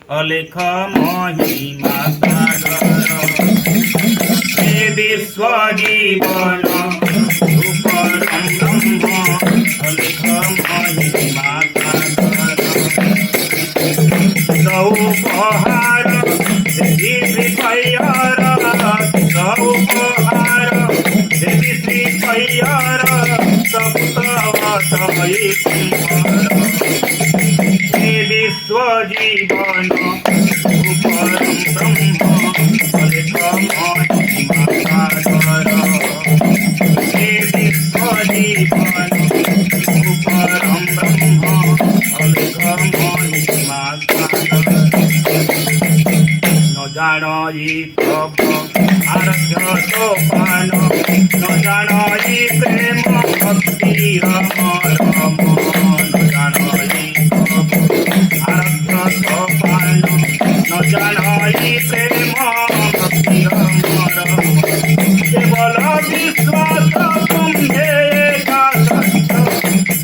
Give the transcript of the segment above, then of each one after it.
अलेख महिमा सागर हे विश्व जीवन परम ब्रह्म अलेख महिमा सागर उपहार देवी श्री पैयार उपहार देवी श्री पैयार हे विश्व जीवन परम ब्रह्म अलेख महिमा सागर हे विश्व जीवन परम ब्रह्म अलेख महिमा सागर न जानी प्रभु आराध्य सोपान न जानी प्रेम भक्ति रम न जानी प्रभु आराध्य सोपान न जानी प्रेम भक्ति रम केवल विश्वास तुम्हे का सत्य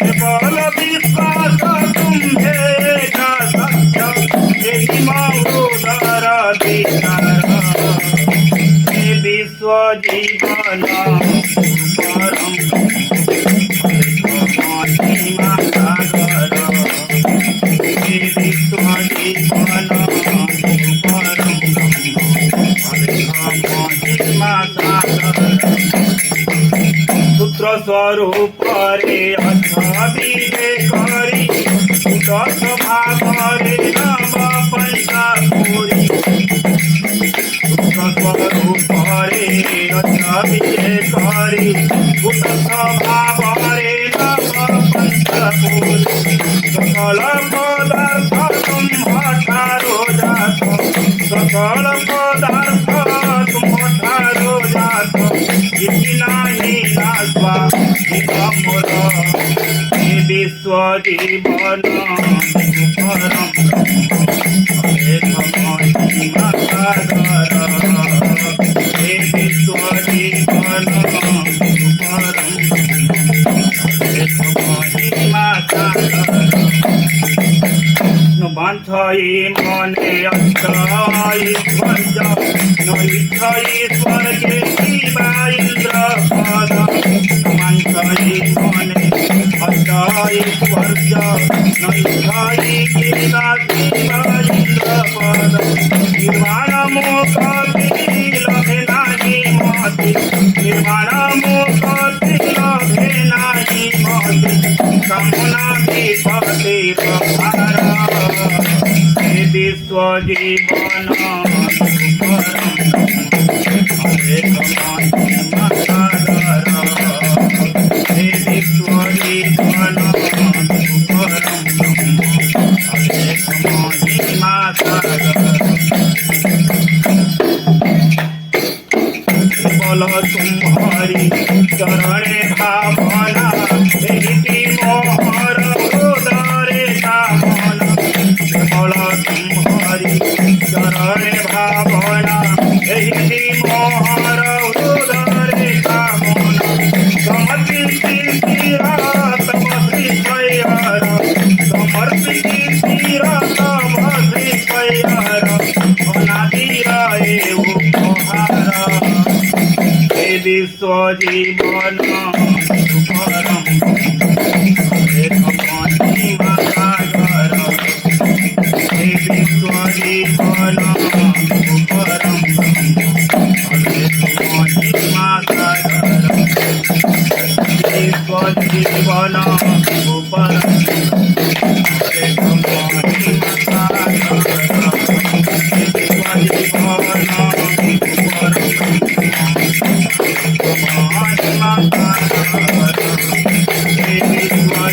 केवल विश्वास तुम्हे का सत्य यही मौदर हे विश्व जीवन परम महिमा सागर हे विश्व जीवन परम महिमा सागर पुत्र स्वरूप रे अथवी करी दस भाग रे नव पंचापुरी स्वरूप रे अथवी करी दस भाग रे नव पंचापुरी सकल पदार्थ तुम्हारो जात सकल पदार्थ तुम्हारो जात इति नाही नास्वा मोर हे विश्व जीवन परम अलेख महिमा सागर हे विश्व जीवन परम अलेख महिमा सागर वाञ्छायै मने अष्टायि ध्वज न इच्छायै स्वर्गे शिवा इन्द्रपद वाञ्छायै मने अष्टायि स्वर्ग न इच्छायै शिवा इन्द्रपद निर्वाणमुक्ति लभे नाहि मति निर्वाणमुक्ति लभे नाहि मति कामना विपत्ति प्रभार हे विश्व जीवन परम अलेख महिमा सागर हे विश्व जीवन परम अलेख महिमा सागर केवल तुम्हारी चरणे भावना एहि मोहर हृदय कामना केवल तुम्हारी चरणे भावना एहि मोहर हृदय कामना समर्पित तीरा तम श्री पैयार समर्पित तीरा तम श्री पैयार अनादि रहे उपहार हे विश्व जीवन परम अलेख महिमा सागर हे विश्व जीवन परम अलेख महिमा सागर विश्व जीवन परम अलेख महिमा सागर विश्व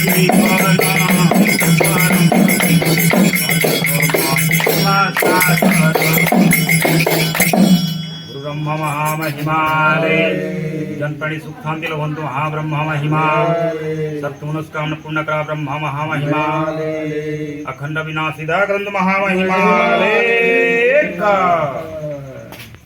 जीवन गुरु ब्रह्म महामहिमालय जनप्राणी सुख शांति लभंतु महाब्रह्म महिमा सत्पुनस्कामना पूर्ण करा ब्रह्म महामहिमा अखंड विनाशिदा ग्रंथ महामहिमालय का